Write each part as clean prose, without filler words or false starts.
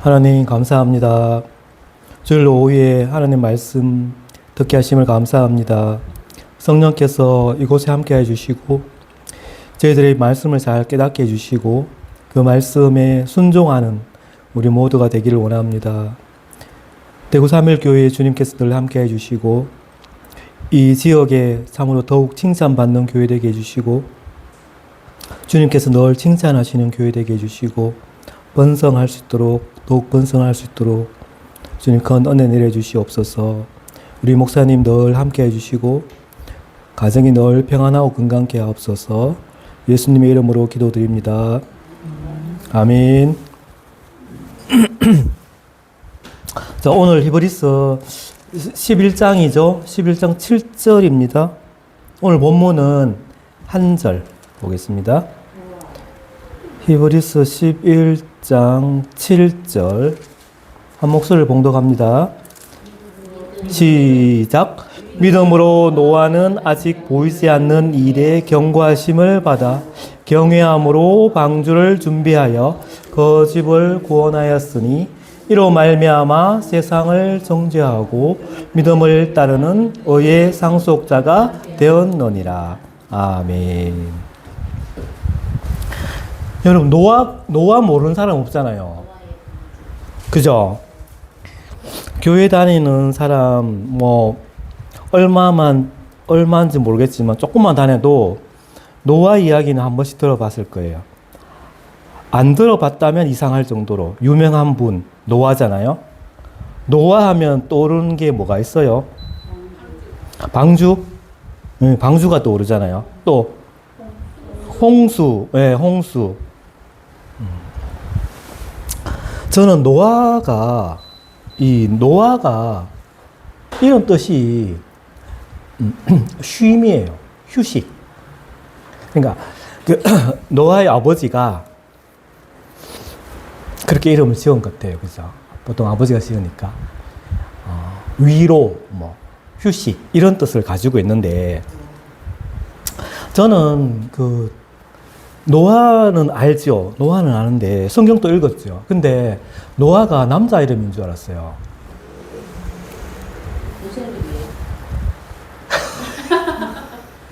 하나님 감사합니다. 주일 오후에 하나님 말씀 듣게 하심을 감사합니다. 성령께서 이곳에 함께 해주시고 저희들의 말씀을 잘 깨닫게 해주시고 그 말씀에 순종하는 우리 모두가 되기를 원합니다. 대구 3일교회 주님께서 늘 함께 해주시고 이 지역에 참으로 더욱 칭찬받는 교회 되게 해주시고 주님께서 늘 칭찬하시는 교회 되게 해주시고 번성할 수 있도록 더욱 번성할 수 있도록 주님 큰 은혜 내려주시옵소서. 우리 목사님 늘 함께 해주시고 가정이 늘 평안하고 건강케 하옵소서. 예수님의 이름으로 기도드립니다. 아멘. 자, 오늘 히브리서 11장이죠. 11장 7절입니다. 오늘 본문은 한 절 보겠습니다. 히브리서 11장 7절 한 목소리를 봉독합니다. 시작. 믿음으로 노아는 아직 보이지 않는 일에 경고하심을 받아 경외함으로 방주를 준비하여 그 집을 구원하였으니 이로 말미암아 세상을 정죄하고 믿음을 따르는 의의 상속자가 되었느니라. 아멘. 여러분 노아 모르는 사람 없잖아요. 그죠? 교회 다니는 사람 뭐 얼마인지 모르겠지만 조금만 다녀도 노아 이야기는 한 번씩 들어봤을 거예요. 안 들어봤다면 이상할 정도로 유명한 분 노아잖아요. 노아 하면 떠오르는 게 뭐가 있어요? 방주? 네, 방주가 떠오르잖아요. 또 홍수, 네, 홍수. 저는 노아가 이런 뜻이 쉼이에요. 휴식. 그러니까 노아의 아버지가 그렇게 이름을 지은 것 같아요. 그죠? 보통 아버지가 지으니까 위로, 휴식 이런 뜻을 가지고 있는데 저는 노아는 알죠. 노아는 아는데 성경도 읽었죠. 근데 노아가 남자 이름인 줄 알았어요. 무슨 이름이에요?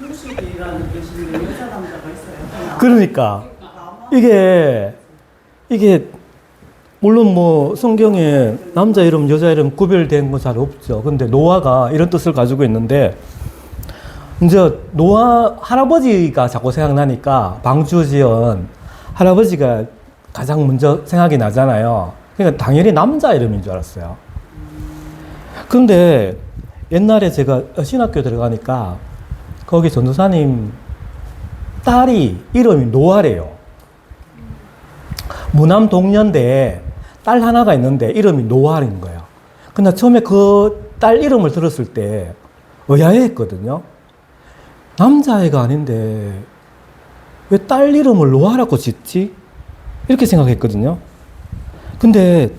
휴식이라는 뜻이 여자 남자가 있어요. 그러니까 이게 물론 성경에 남자 이름 여자 이름 구별된 거 잘 없죠. 근데 노아가 이런 뜻을 가지고 있는데 이제 노아 할아버지가 자꾸 생각나니까 방주 지은 할아버지가 가장 먼저 생각이 나잖아요. 그러니까 당연히 남자 이름인 줄 알았어요. 근데 옛날에 제가 신학교 들어가니까 거기 전도사님 딸이 이름이 노아래요. 무남 동년대에 딸 하나가 있는데 이름이 노아인 거예요. 근데 처음에 그 딸 이름을 들었을 때 의아해했거든요. 남자애가 아닌데 왜 딸 이름을 노아라고 짓지? 이렇게 생각했거든요. 근데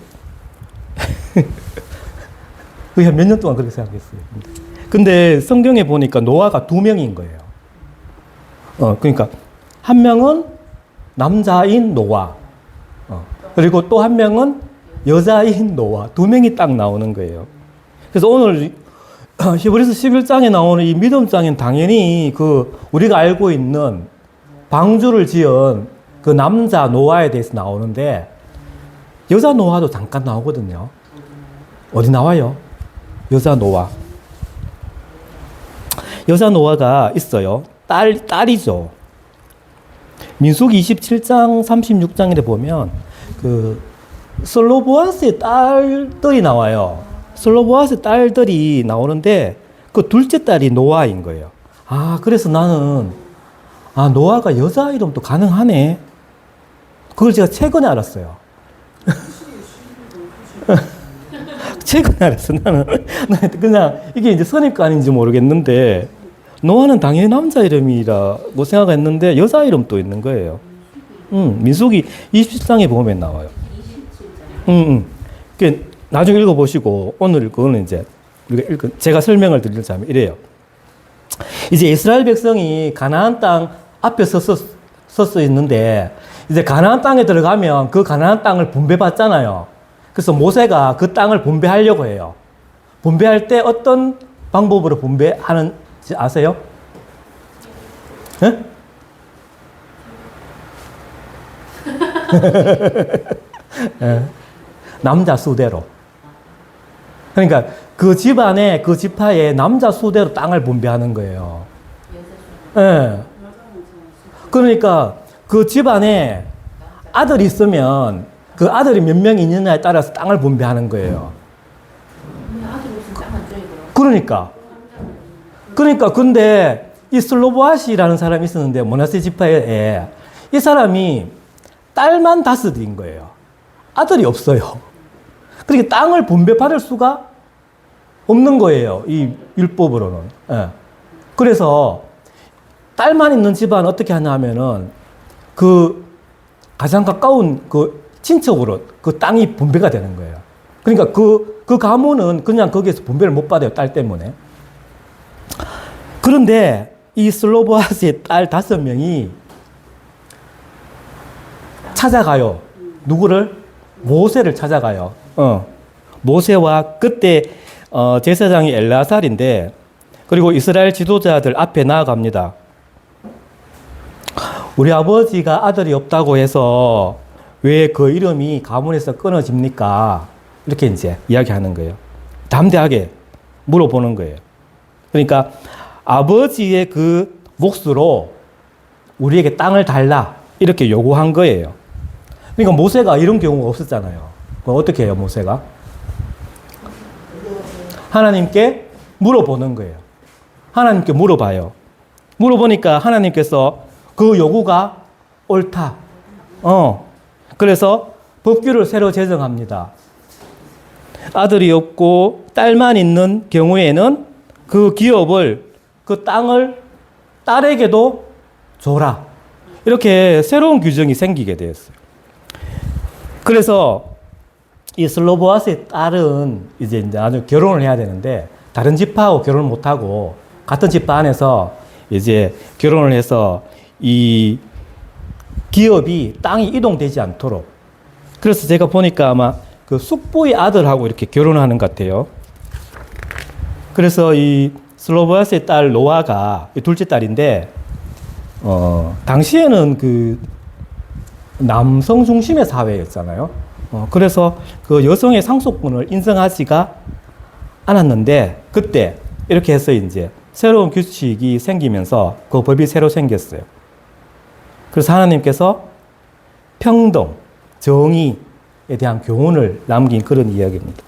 몇 년 동안 그렇게 생각했어요. 근데 성경에 보니까 노아가 2명인 거예요. 그러니까 한 명은 남자인 노아, 그리고 또 한 명은 여자인 노아, 2명이 딱 나오는 거예요. 그래서 오늘 히브리서 11장에 나오는 이 믿음장은 당연히 우리가 알고 있는 방주를 지은 그 남자 노아에 대해서 나오는데 여자 노아도 잠깐 나오거든요. 어디 나와요? 여자 노아. 여자 노아가 있어요. 딸이죠. 민수기 27장 36장에 보면 슬로보아스의 딸들이 나와요. 슬로보아스의 딸들이 나오는데 그 둘째 딸이 노아인 거예요. 그래서 나는 노아가 여자 이름도 가능하네. 그걸 제가 최근에 알았어요. 최근에 알았어. 나는 그냥 이게 이제 선입관 아닌지 모르겠는데 노아는 당연히 남자 이름이라고 생각했는데 여자 이름도 있는 거예요. 민수기 27장에 보면 나와요. 나중에 읽어보시고 오늘 그거는 이제 제가 설명을 드리자면 이래요. 이제 이스라엘 백성이 가나안 땅 앞에 섰어 있는데 이제 가나안 땅에 들어가면 그 가나안 땅을 분배받잖아요. 그래서 모세가 그 땅을 분배하려고 해요. 분배할 때 어떤 방법으로 분배하는지 아세요? 네? 네. 남자 수대로. 그러니까 그 집안에 그 지파에 남자 수대로 땅을 분배하는 거예요. 네. 그러니까 그 집안에 아들이 있으면 그 아들이 몇 명이 있느냐에 따라서 땅을 분배하는 거예요. 그러니까 근데 이 슬로보아시라는 사람이 있었는데 모나세 지파에 이 사람이 딸만 5인 거예요. 아들이 없어요. 그러니까 땅을 분배받을 수가 없는 거예요. 이 율법으로는. 예. 그래서 딸만 있는 집안은 어떻게 하냐 하면은 그 가장 가까운 그 친척으로 그 땅이 분배가 되는 거예요. 그러니까 그 가문은 그냥 거기에서 분배를 못 받아요. 딸 때문에. 그런데 이 슬로보아스의 딸 5명이 찾아가요. 누구를? 모세를 찾아가요. 모세와 그때 제사장이 엘르아살인데 그리고 이스라엘 지도자들 앞에 나아갑니다. 우리 아버지가 아들이 없다고 해서 왜 그 이름이 가문에서 끊어집니까? 이렇게 이제 이야기하는 거예요. 담대하게 물어보는 거예요. 그러니까 아버지의 그 몫으로 우리에게 땅을 달라 이렇게 요구한 거예요. 그러니까 모세가 이런 경우가 없었잖아요. 어떻게 해요, 모세가? 하나님께 물어보는 거예요. 하나님께 물어봐요. 물어보니까 하나님께서 그 요구가 옳다. 그래서 법규를 새로 제정합니다. 아들이 없고 딸만 있는 경우에는 그 기업을, 그 땅을 딸에게도 줘라. 이렇게 새로운 규정이 생기게 되었어요. 그래서 이 슬로보아스의 딸은 이제 나중에 결혼을 해야 되는데 다른 지파하고 결혼을 못하고 같은 지파 안에서 이제 결혼을 해서 이 기업이 땅이 이동되지 않도록. 그래서 제가 보니까 아마 그 숙부의 아들하고 이렇게 결혼하는 것 같아요. 그래서 이 슬로보아스의 딸 노아가 둘째 딸인데, 당시에는 그 남성 중심의 사회였잖아요. 그래서 그 여성의 상속권을 인정하지가 않았는데, 그때 이렇게 해서 이제 새로운 규칙이 생기면서 그 법이 새로 생겼어요. 그래서 하나님께서 평등, 정의에 대한 교훈을 남긴 그런 이야기입니다.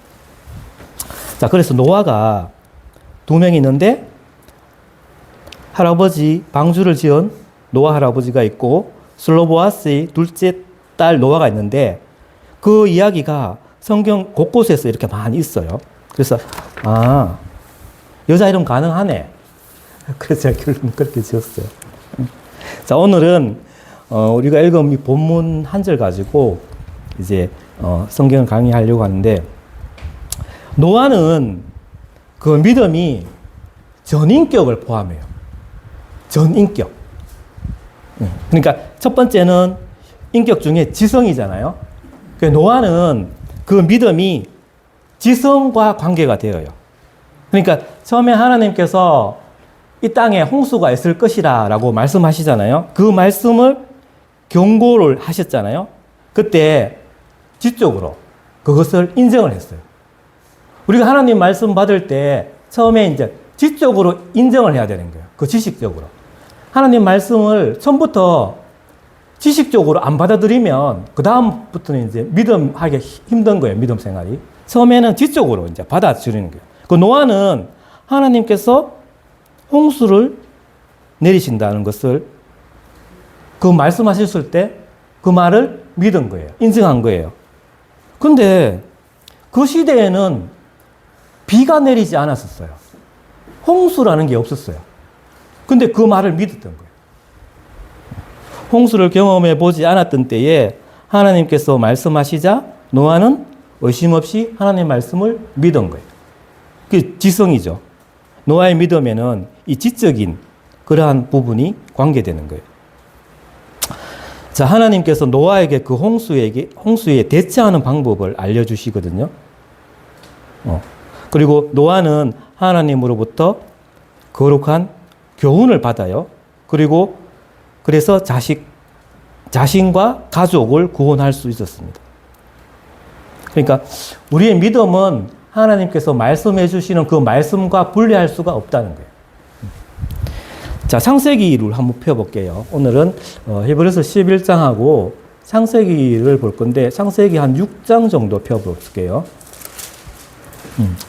자, 그래서 노아가 2명이 있는데, 할아버지, 방주를 지은 노아 할아버지가 있고, 슬로보아스의 둘째 딸 노아가 있는데, 그 이야기가 성경 곳곳에서 이렇게 많이 있어요. 그래서, 여자 이름 가능하네. 그래서 제가 결론 그렇게 지었어요. 자, 오늘은, 우리가 읽은 이 본문 한 절 가지고, 이제, 성경을 강의하려고 하는데, 노아는 그 믿음이 전인격을 포함해요. 전인격. 그러니까 첫 번째는 인격 중에 지성이잖아요. 노아는 그 믿음이 지성과 관계가 되어요. 그러니까 처음에 하나님께서 이 땅에 홍수가 있을 것이라 라고 말씀하시잖아요. 그 말씀을 경고를 하셨잖아요. 그때 지적으로 그것을 인정을 했어요. 우리가 하나님 말씀 받을 때 처음에 이제 지적으로 인정을 해야 되는 거예요. 그 지식적으로. 하나님 말씀을 처음부터 지식적으로 안 받아들이면 그 다음부터는 이제 믿음하기 힘든 거예요. 믿음 생활이. 처음에는 지적으로 이제 받아들이는 거예요. 그 노아는 하나님께서 홍수를 내리신다는 것을 그 말씀하셨을 때 그 말을 믿은 거예요. 인정한 거예요. 근데 그 시대에는 비가 내리지 않았었어요. 홍수라는 게 없었어요. 근데 그 말을 믿었던 거예요. 홍수를 경험해 보지 않았던 때에 하나님께서 말씀하시자 노아는 의심 없이 하나님 말씀을 믿은 거예요. 그게 지성이죠. 노아의 믿음에는 이 지적인 그러한 부분이 관계되는 거예요. 자, 하나님께서 노아에게 그 홍수에 대처하는 방법을 알려주시거든요. 그리고 노아는 하나님으로부터 거룩한 교훈을 받아요. 그리고 그래서 자신과 가족을 구원할 수 있었습니다. 그러니까 우리의 믿음은 하나님께서 말씀해 주시는 그 말씀과 분리할 수가 없다는 거예요. 자, 창세기를 한번 펴볼게요. 오늘은 히브리서 11장하고 창세기를 볼 건데 창세기 한 6장 정도 펴볼게요.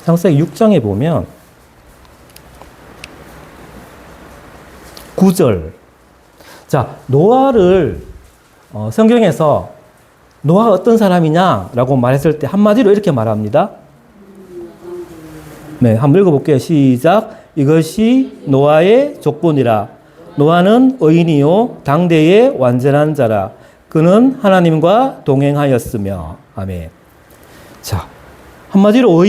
창세기 6장에 보면 9절. 자, 노아를 성경에서 노아가 어떤 사람이냐라고 말했을 때 한마디로 이렇게 말합니다. 네, 한번 읽어볼게요. 시작. 이것이 노아의 족본이라. 노아는 의인이요 당대의 완전한 자라. 그는 하나님과 동행하였으며. 아멘. 자, 한마디로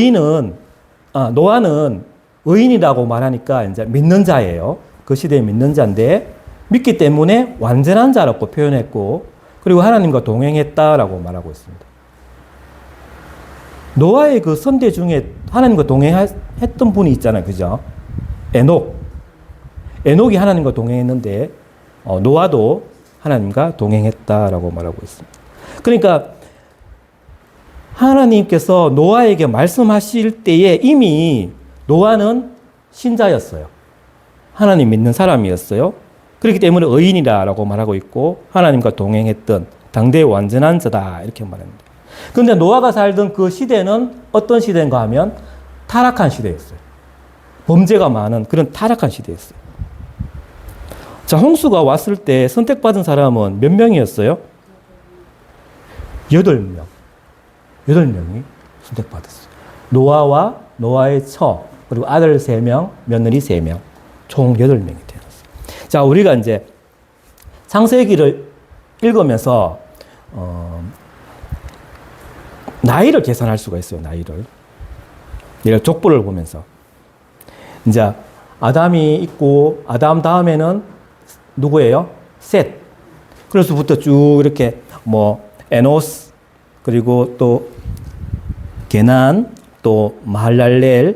노아는 의인이라고 말하니까 이제 믿는 자예요. 그 시대에 믿는 자인데 믿기 때문에 완전한 자라고 표현했고, 그리고 하나님과 동행했다라고 말하고 있습니다. 노아의 그 선대 중에 하나님과 동행했던 분이 있잖아요. 그죠? 에녹이 하나님과 동행했는데, 노아도 하나님과 동행했다라고 말하고 있습니다. 그러니까, 하나님께서 노아에게 말씀하실 때에 이미 노아는 신자였어요. 하나님 믿는 사람이었어요. 그렇기 때문에 의인이라고 말하고 있고, 하나님과 동행했던 당대의 완전한 자다. 이렇게 말합니다. 그런데 노아가 살던 그 시대는 어떤 시대인가 하면 타락한 시대였어요. 범죄가 많은 그런 타락한 시대였어요. 자, 홍수가 왔을 때 선택받은 사람은 몇 명이었어요? 8명. 8명이 선택받았어요. 노아와 노아의 처, 그리고 아들 3명, 며느리 3명. 총 8명이 되었어요. 자, 우리가 이제 창세기를 읽으면서, 나이를 계산할 수가 있어요, 나이를. 예를 족보를 보면서. 이제 아담이 있고, 아담 다음에는 누구예요? 셋. 그래서부터 쭉 이렇게 에노스, 그리고 또 게난, 또 마할랄렐,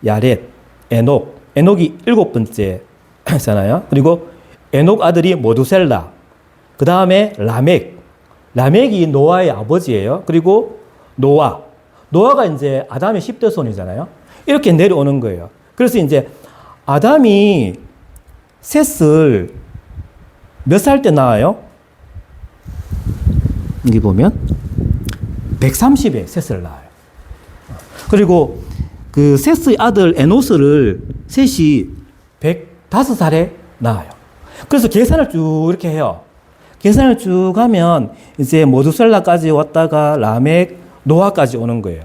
야렛, 에녹. 에녹이 7번째잖아요. 그리고 에녹 아들이 모두셀라. 그 다음에 라멕이 노아의 아버지예요. 그리고 노아가 이제 아담의 10대 손이잖아요. 이렇게 내려오는 거예요. 그래서 이제 아담이 셋을 몇 살 때 낳아요? 여기 보면 130에 셋을 낳아요. 그리고 그 셋의 아들 에노스를 셋이 105살에 낳아요. 그래서 계산을 쭉 이렇게 해요. 계산을 쭉 하면 이제 모두셀라까지 왔다가 라멕, 노아까지 오는 거예요.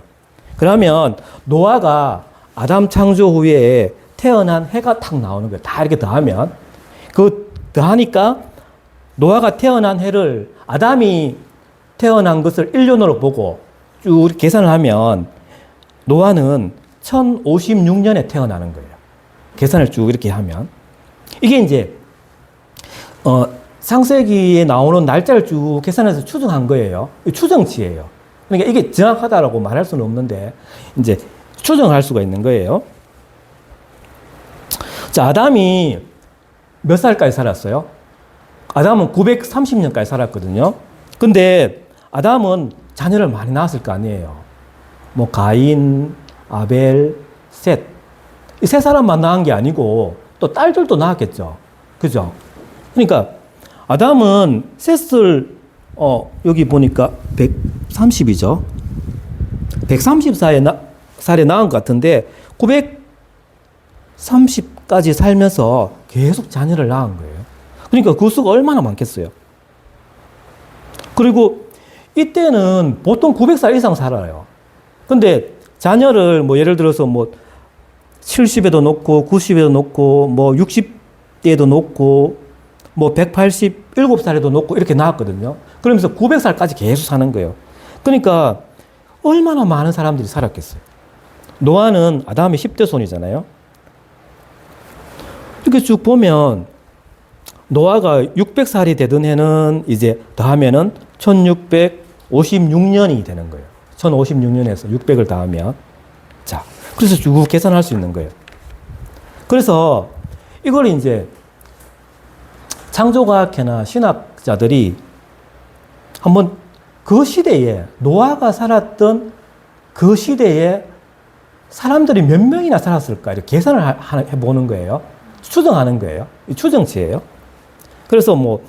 그러면 노아가 아담 창조 후에 태어난 해가 탁 나오는 거예요. 다 이렇게 더하면. 더하니까 노아가 태어난 해를 아담이 태어난 것을 1년으로 보고 쭉 계산을 하면 노아는 1056년에 태어나는 거예요. 계산을 쭉 이렇게 하면. 이게 이제, 창세기에 나오는 날짜를 쭉 계산해서 추정한 거예요. 추정치예요. 그러니까 이게 정확하다라고 말할 수는 없는데, 이제 추정할 수가 있는 거예요. 자, 아담이 몇 살까지 살았어요? 아담은 930년까지 살았거든요. 근데 아담은 자녀를 많이 낳았을 거 아니에요. 가인, 아벨, 셋. 이 세 사람만 낳은 게 아니고 또 딸들도 낳았겠죠. 그죠? 그러니까 아담은 셋을 여기 보니까 130이죠. 130살에 낳은 것 같은데 930까지 살면서 계속 자녀를 낳은 거예요. 그러니까 그 수가 얼마나 많겠어요. 그리고 이때는 보통 900살 이상 살아요. 근데 자녀를 예를 들어서 70에도 놓고 90에도 놓고 60대에도 놓고 187살에도 놓고 이렇게 나왔거든요. 그러면서 900살까지 계속 사는 거예요. 그러니까 얼마나 많은 사람들이 살았겠어요. 노아는 아담의 10대 손이잖아요. 이렇게 쭉 보면 노아가 600살이 되던 해는 이제 더하면은 1656년이 되는 거예요. 1056년에서 600을 더하면. 자, 그래서 쭉 계산할 수 있는 거예요. 그래서 이걸 이제 창조과학회나 신학자들이 한번 그 시대에, 노아가 살았던 그 시대에 사람들이 몇 명이나 살았을까 이렇게 계산을 해보는 거예요. 추정하는 거예요. 이 추정치예요. 그래서 뭐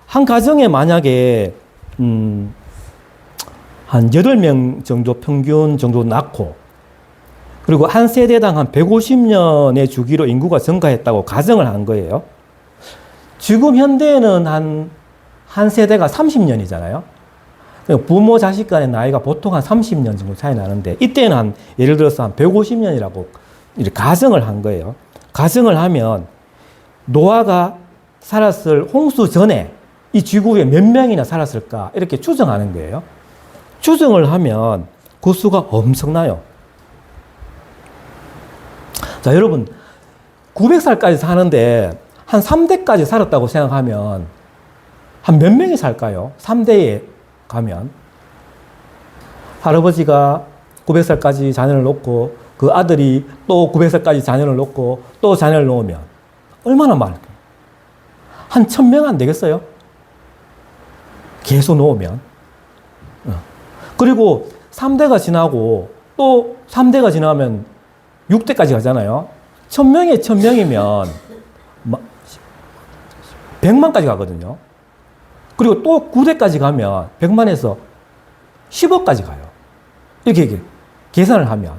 한 가정에 만약에 한 8명 정도 평균 정도 낳고, 그리고 한 세대당 한 150년의 주기로 인구가 증가했다고 가정을 한 거예요. 지금 현대에는 한 세대가 30년이잖아요. 부모 자식 간의 나이가 보통 한 30년 정도 차이 나는데, 이때는 예를 들어서 한 150년이라고 이렇게 가정을 한 거예요. 가정을 하면 노아가 살았을 홍수 전에 이 지구에 몇 명이나 살았을까 이렇게 추정하는 거예요. 추정을 하면 그 수가 엄청나요. 자, 여러분 900살까지 사는데 한 3대까지 살았다고 생각하면 한 몇 명이 살까요? 3대에 가면 할아버지가 900살까지 자녀를 놓고 그 아들이 또 900살까지 자녀를 놓고 또 자녀를 놓으면 얼마나 많을까요? 한 1000명 안 되겠어요? 계속 놓으면. 그리고 3대가 지나고 또 3대가 지나면 6대까지 가잖아요. 1000명에 1000명이면 100만까지 가거든요. 그리고 또 9대까지 가면 100만에서 10억까지 가요. 이렇게 계산을 하면.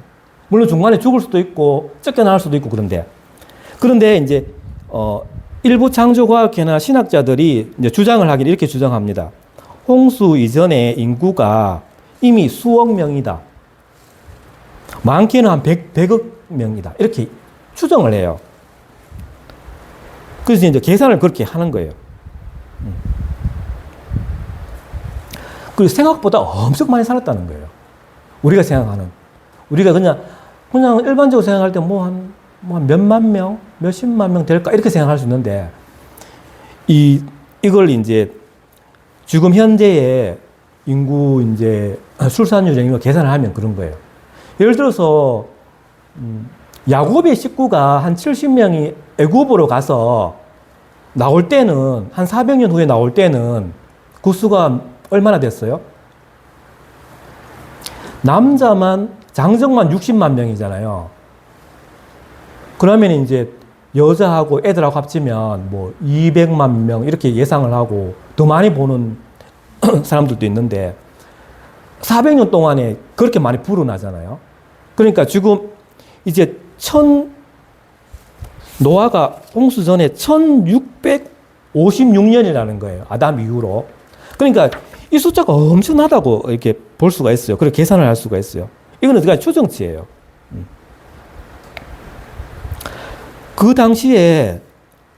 물론 중간에 죽을 수도 있고 쫓겨날 수도 있고 그런데 이제 일부 창조과학회나 신학자들이 이제 주장을 하긴 이렇게 주장합니다. 홍수 이전의 인구가 이미 수억 명이다. 많게는 한 100억 명이다. 이렇게 추정을 해요. 그래서 이제 계산을 그렇게 하는 거예요. 그리고 생각보다 엄청 많이 살았다는 거예요. 우리가 생각하는. 우리가 그냥 일반적으로 생각할 때 한 몇만 명, 몇십만 명 될까? 이렇게 생각할 수 있는데, 이걸 이제 지금 현재의 인구 출산율 인구 계산을 하면 그런 거예요. 예를 들어서 야곱의 식구가 한 70명이 애굽으로 가서 나올 때는 한 400년 후에 나올 때는 그 수가 얼마나 됐어요? 남자만 장정만 60만 명이잖아요. 그러면 이제 여자하고 애들하고 합치면 200만 명 이렇게 예상을 하고 더 많이 보는 사람들도 있는데 400년 동안에 그렇게 많이 불어나잖아요. 그러니까 지금 이제 노아가 홍수 전에 1656년이라는 거예요. 아담 이후로. 그러니까 이 숫자가 엄청나다고 이렇게 볼 수가 있어요. 그렇게 계산을 할 수가 있어요. 이거는 그냥 추정치예요. 그 당시에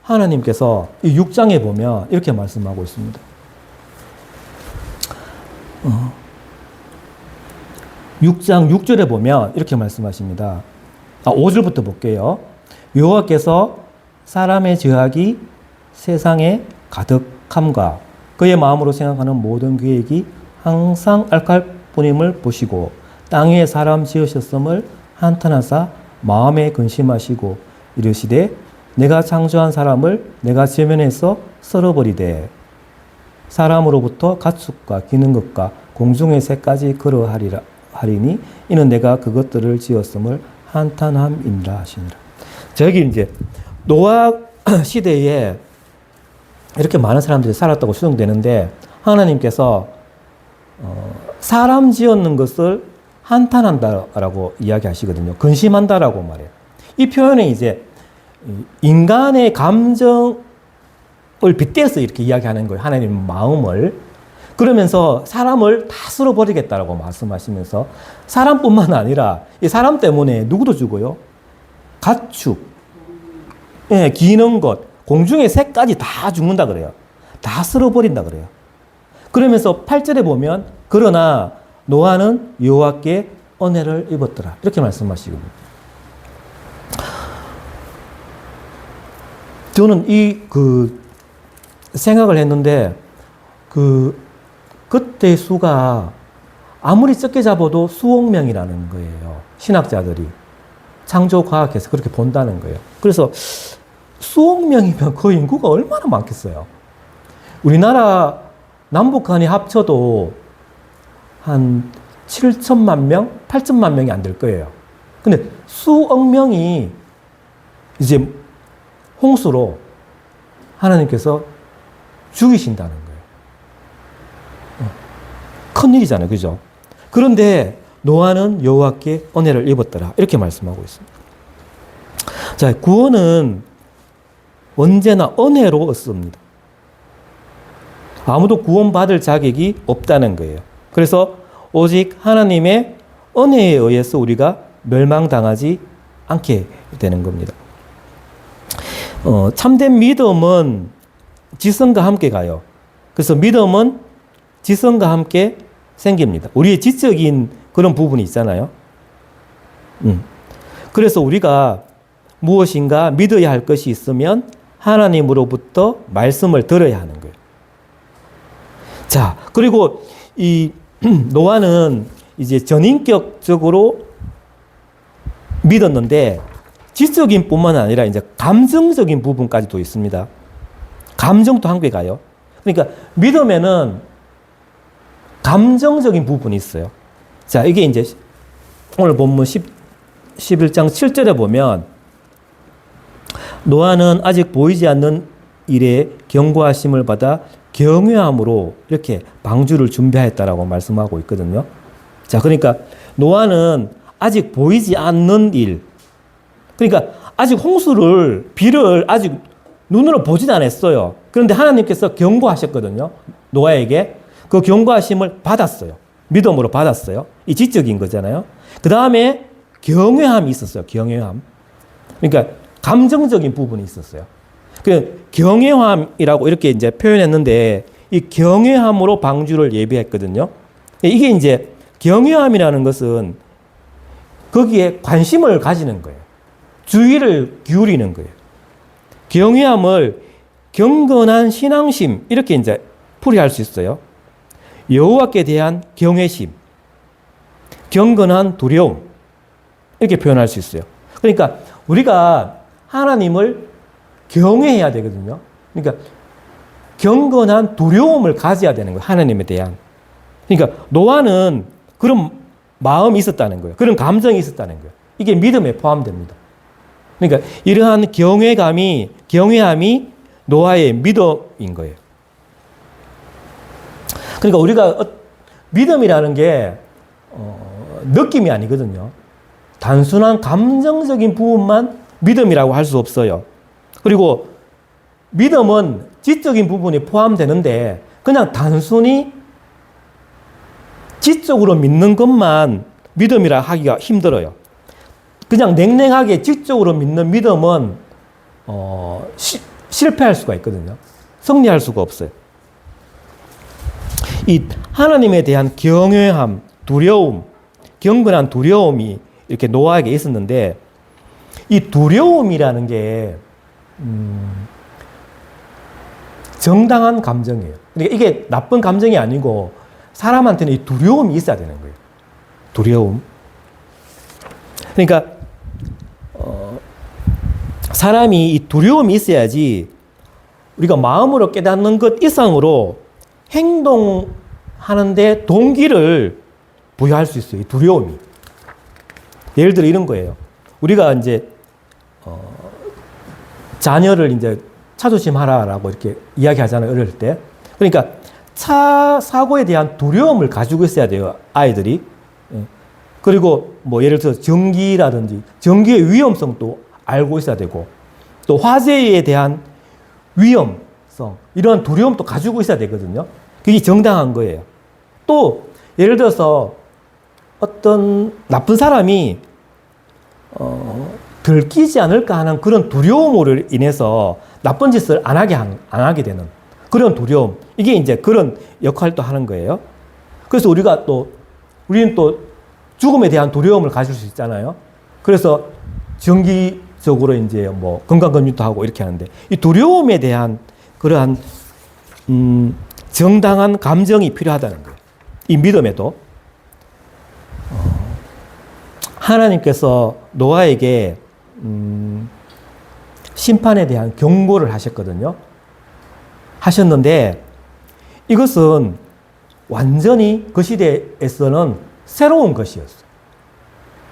하나님께서 이 6장에 보면 이렇게 말씀하고 있습니다. 6장 6절에 보면 이렇게 말씀하십니다. 5절부터 볼게요. 여호와께서 사람의 죄악이 세상에 가득함과 그의 마음으로 생각하는 모든 계획이 항상 악할 뿐임을 보시고 땅 위에 사람 지으셨음을 한탄하사 마음에 근심하시고 이르시되 내가 창조한 사람을 내가 지면에서 썰어버리되 사람으로부터 가축과 기는 것과 공중의 새까지 그러하리니 이는 내가 그것들을 지었음을 한탄함이니라 하시니라. 저기 이제 노아 시대에 이렇게 많은 사람들이 살았다고 추정되는데 하나님께서 사람 지었는 것을 한탄한다라고 이야기하시거든요. 근심한다라고 말해요. 이 표현은 이제 인간의 감정을 빗대서 이렇게 이야기하는 거예요. 하나님의 마음을. 그러면서 사람을 다 쓸어버리겠다라고 말씀하시면서 사람뿐만 아니라 이 사람 때문에 누구도 죽어요. 가축, 기는 것, 공중의 새까지 다 죽는다 그래요. 다 쓸어버린다 그래요. 그러면서 8절에 보면 그러나 노아는 여호와께 은혜를 입었더라. 이렇게 말씀하시거든요. 저는 생각을 했는데 그때 수가 아무리 적게 잡아도 수억 명이라는 거예요. 신학자들이 창조과학에서 그렇게 본다는 거예요. 그래서 수억 명이면 그 인구가 얼마나 많겠어요. 우리나라 남북한이 합쳐도 한 7천만 명, 8천만 명이 안 될 거예요. 근데 수억 명이 이제 홍수로 하나님께서 죽이신다는 거예요. 큰일이잖아요. 그죠? 그런데 노아는 여호와께 은혜를 입었더라. 이렇게 말씀하고 있습니다. 자, 구원은 언제나 은혜로 얻습니다. 아무도 구원받을 자격이 없다는 거예요. 그래서 오직 하나님의 은혜에 의해서 우리가 멸망당하지 않게 되는 겁니다. 참된 믿음은 지성과 함께 가요. 그래서 믿음은 지성과 함께 생깁니다. 우리의 지적인 그런 부분이 있잖아요. 그래서 우리가 무엇인가 믿어야 할 것이 있으면 하나님으로부터 말씀을 들어야 하는 거예요. 자, 그리고 이 노아는 이제 전인격적으로 믿었는데 지적인 뿐만 아니라 이제 감정적인 부분까지도 있습니다. 감정도 함께 가요. 그러니까 믿음에는 감정적인 부분이 있어요. 자, 이게 이제 오늘 본문 11장 7절에 보면 노아는 아직 보이지 않는 일에 경고하심을 받아 경외함으로 이렇게 방주를 준비하였다라고 말씀하고 있거든요. 자, 그러니까 노아는 아직 보이지 않는 일, 그러니까 아직 비를 아직 눈으로 보진 않았어요. 그런데 하나님께서 경고하셨거든요. 노아에게 그 경고하심을 받았어요. 믿음으로 받았어요. 이 지적인 거잖아요. 그 다음에 경외함이 있었어요. 경외함. 그러니까 감정적인 부분이 있었어요. 그 경외함이라고 이렇게 이제 표현했는데 이 경외함으로 방주를 예비했거든요. 이게 이제 경외함이라는 것은 거기에 관심을 가지는 거예요. 주의를 기울이는 거예요. 경외함을 경건한 신앙심 이렇게 이제 풀이할 수 있어요. 여호와께 대한 경외심, 경건한 두려움 이렇게 표현할 수 있어요. 그러니까 우리가 하나님을 경외해야 되거든요. 그러니까 경건한 두려움을 가져야 되는 거예요. 하나님에 대한. 그러니까 노아는 그런 마음이 있었다는 거예요. 그런 감정이 있었다는 거예요. 이게 믿음에 포함됩니다. 그러니까 이러한 경외함이 노아의 믿음인 거예요. 그러니까 우리가 믿음이라는 게 느낌이 아니거든요. 단순한 감정적인 부분만 믿음이라고 할 수 없어요. 그리고 믿음은 지적인 부분이 포함되는데 그냥 단순히 지적으로 믿는 것만 믿음이라 하기가 힘들어요. 그냥 냉랭하게 지적으로 믿는 믿음은 실패할 수가 있거든요. 승리할 수가 없어요. 이 하나님에 대한 경외함, 두려움, 경건한 두려움이 이렇게 노아에게 있었는데 이 두려움이라는 게 정당한 감정이에요. 그러니까 이게 나쁜 감정이 아니고 사람한테는 이 두려움이 있어야 되는 거예요. 두려움. 그러니까 사람이 이 두려움이 있어야지 우리가 마음으로 깨닫는 것 이상으로 행동하는데 동기를 부여할 수 있어요. 이 두려움이. 예를 들어 이런 거예요. 우리가 이제 자녀를 이제 차 조심하라라고 이렇게 이야기하잖아요. 어릴 때. 그러니까 차 사고에 대한 두려움을 가지고 있어야 돼요. 아이들이. 그리고 뭐 예를 들어서 전기라든지 전기의 위험성도 알고 있어야 되고 또 화재에 대한 위험성 이런 두려움도 가지고 있어야 되거든요. 그게 정당한 거예요. 또 예를 들어서 어떤 나쁜 사람이 들키지 않을까 하는 그런 두려움으로 인해서 나쁜 짓을 안 하게 되는 그런 두려움. 이게 이제 그런 역할도 하는 거예요. 그래서 우리는 또 죽음에 대한 두려움을 가질 수 있잖아요. 그래서 정기적으로 이제 뭐 건강검진도 하고 이렇게 하는데 이 두려움에 대한 그러한 정당한 감정이 필요하다는 거예요. 이 믿음에도. 하나님께서 노아에게 심판에 대한 경고를 하셨거든요. 하셨는데 이것은 완전히 그 시대에서는 새로운 것이었어요.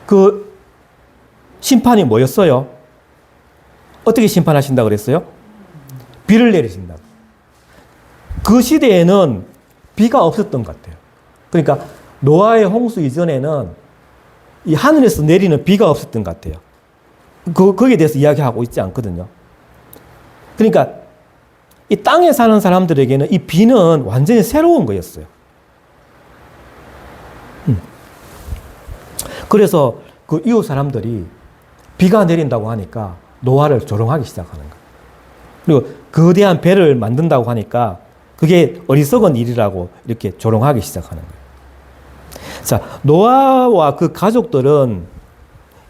그 심판이 뭐였어요? 어떻게 심판하신다고 그랬어요? 비를 내리신다고. 그 시대에는 비가 없었던 것 같아요. 그러니까 노아의 홍수 이전에는 이 하늘에서 내리는 비가 없었던 것 같아요. 거기에 대해서 이야기하고 있지 않거든요. 그러니까 이 땅에 사는 사람들에게는 이 비는 완전히 새로운 거였어요. 그래서 그 이웃 사람들이 비가 내린다고 하니까 노아를 조롱하기 시작하는 거예요. 그리고 거대한 배를 만든다고 하니까 그게 어리석은 일이라고 이렇게 조롱하기 시작하는 거예요. 자, 노아와 그 가족들은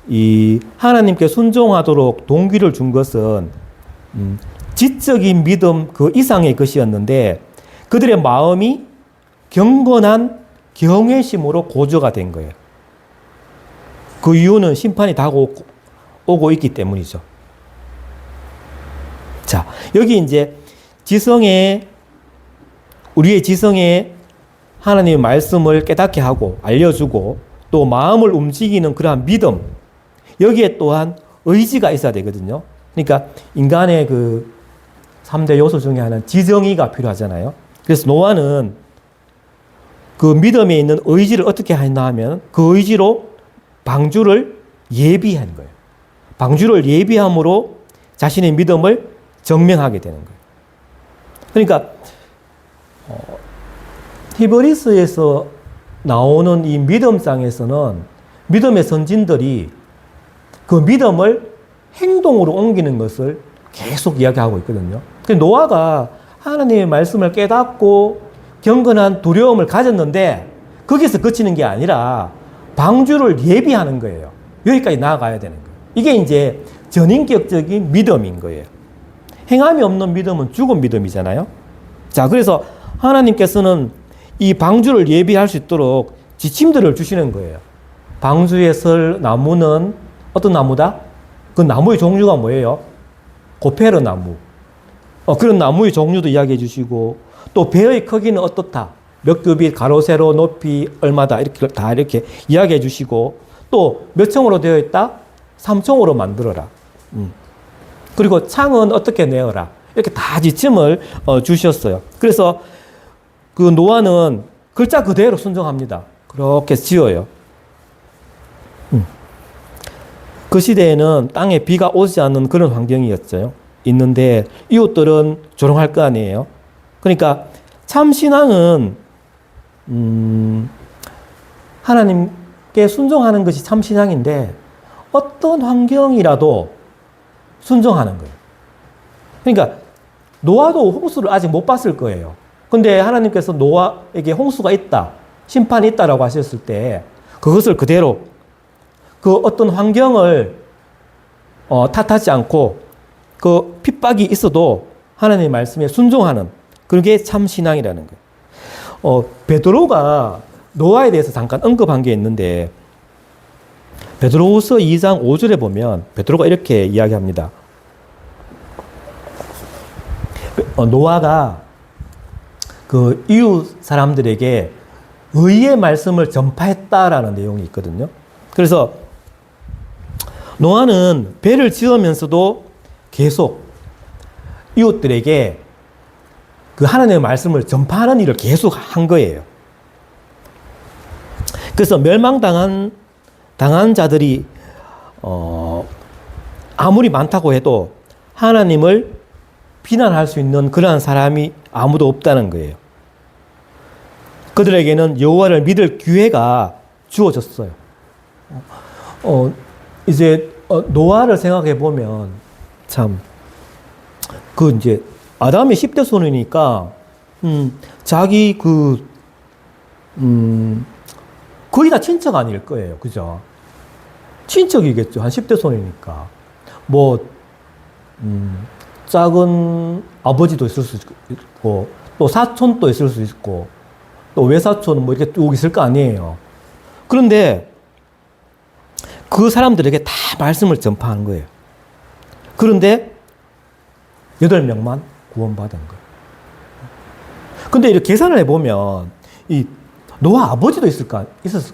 이 하나님께 순종하도록 동기를 준 것은 지적인 믿음 그 이상의 것이었는데 그들의 마음이 경건한 경외심으로 고조가 된 거예요. 그 이유는 심판이 다가오고 있기 때문이죠. 자, 여기 이제 우리의 지성에 하나님의 말씀을 깨닫게 하고 알려주고 또 마음을 움직이는 그러한 믿음, 여기에 또한 의지가 있어야 되거든요. 그러니까 인간의 그 3대 요소 중에 하나는 지정의가 필요하잖아요. 그래서 노아는 그 믿음에 있는 의지를 어떻게 했나 하면 그 의지로 방주를 예비한 거예요. 방주를 예비함으로 자신의 믿음을 증명하게 되는 거예요. 그러니까 히브리서에서 나오는 이 믿음장에서는 믿음의 선진들이 그 믿음을 행동으로 옮기는 것을 계속 이야기하고 있거든요. 노아가 하나님의 말씀을 깨닫고 경건한 두려움을 가졌는데 거기서 그치는 게 아니라 방주를 예비하는 거예요. 여기까지 나아가야 되는 거예요. 이게 이제 전인격적인 믿음인 거예요. 행함이 없는 믿음은 죽은 믿음이잖아요. 자, 그래서 하나님께서는 이 방주를 예비할 수 있도록 지침들을 주시는 거예요. 방주에 설 나무는 어떤 나무다? 그 나무의 종류가 뭐예요? 고페르 나무. 그런 나무의 종류도 이야기해 주시고 또 배의 크기는 어떻다? 몇 규빗, 가로, 세로, 높이 얼마다 이렇게 다 이렇게 이야기해 주시고 또 몇 층으로 되어 있다? 3층으로 만들어라. 그리고 창은 어떻게 내어라. 이렇게 다 지침을 주셨어요. 그래서 그 노아는 글자 그대로 순종합니다. 그렇게 지어요. 그 시대에는 땅에 비가 오지 않는 그런 환경이었죠. 있는데 이웃들은 조롱할 거 아니에요. 그러니까 참 신앙은 하나님께 순종하는 것이 참 신앙인데 어떤 환경이라도 순종하는 거예요. 그러니까 노아도 홍수를 아직 못 봤을 거예요. 근데 하나님께서 노아에게 홍수가 있다, 심판이 있다라고 하셨을 때 그것을 그대로 그 어떤 환경을 탓하지 않고 그 핍박이 있어도 하나님의 말씀에 순종하는 그게 참 신앙이라는 거예요. 베드로가 노아에 대해서 잠깐 언급한 게 있는데 베드로후서 2장 5절에 보면 베드로가 이렇게 이야기합니다. 노아가 그 이웃 사람들에게 의의 말씀을 전파했다라는 내용이 있거든요. 그래서 노아는 배를 지으면서도 계속 이웃들에게 그 하나님의 말씀을 전파하는 일을 계속 한 거예요. 그래서 멸망당한 자들이 아무리 많다고 해도 하나님을 비난할 수 있는 그러한 사람이 아무도 없다는 거예요. 그들에게는 여호와를 믿을 기회가 주어졌어요. 이제 노아를 생각해 보면 참 그 이제 아담이 10대 손이니까 자기 거의 다 친척 아닐 거예요. 그죠? 친척이겠죠. 한 10대 손이니까. 작은 아버지도 있을 수 있고, 또 사촌도 있을 수 있고, 또 외사촌은 뭐 이렇게 쭉 있을 거 아니에요. 그런데 그 사람들에게 다 말씀을 전파하는 거예요. 그런데 8명만 구원받은 거예요. 근데 이렇게 계산을 해보면, 이 노아 아버지도 있었을 거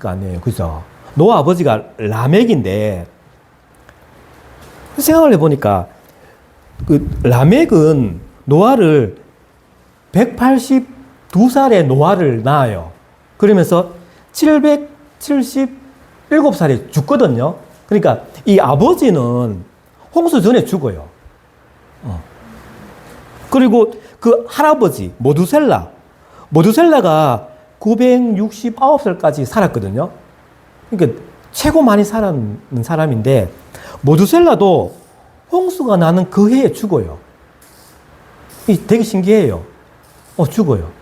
아니에요. 그죠? 노아 아버지가 라멕인데, 생각을 해보니까, 그 라멕은 노아를 182살에 노아를 낳아요. 그러면서 777살에 죽거든요. 그러니까 이 아버지는 홍수 전에 죽어요. 그리고 그 할아버지 모두셀라가 969살까지 살았거든요. 그러니까 최고 많이 살았는 사람인데 모두셀라도 홍수가 나는 그 해에 죽어요. 이 되게 신기해요. 죽어요.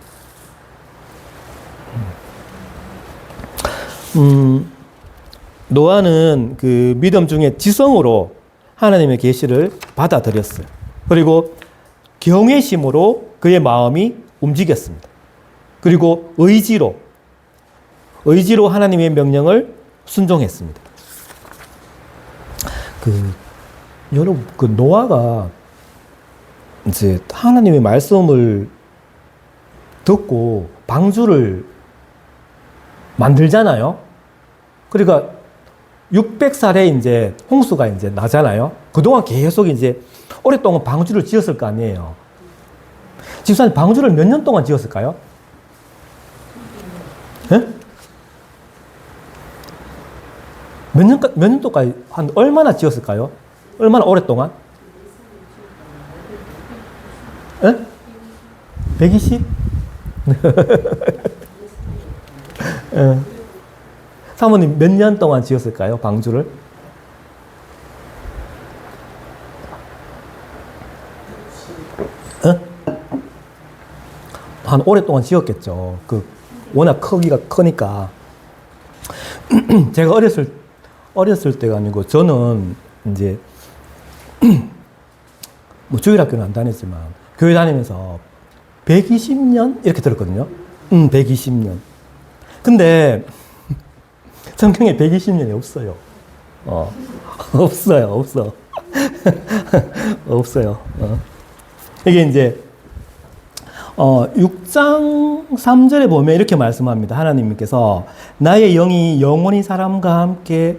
노아는 그 믿음 중에 지성으로 하나님의 계시를 받아들였어요. 그리고 경외심으로 그의 마음이 움직였습니다. 그리고 의지로 하나님의 명령을 순종했습니다. 여러분, 노아가 이제 하나님의 말씀을 듣고 방주를 만들잖아요. 그러니까 600살에 이제 홍수가 이제 나잖아요. 그동안 계속 이제 오랫동안 방주를 지었을 거 아니에요. 집사님, 방주를 몇 년 동안 지었을까요? 네? 몇 년 동안, 한 얼마나 지었을까요? 얼마나 오랫동안? 네? 120? 사모님 몇 년 동안 지었을까요? 방주를? 한 오랫동안 지었겠죠. 워낙 크기가 크니까. 제가 어렸을 때가 아니고, 저는 이제, 뭐 주일학교는 안 다녔지만, 교회 다니면서 120년? 이렇게 들었거든요. 120년. 근데, 성경에 120년이 없어요. 없어요. 없어요. 이게 이제, 6장 3절에 보면 이렇게 말씀합니다. 하나님께서 나의 영이 영원히 사람과 함께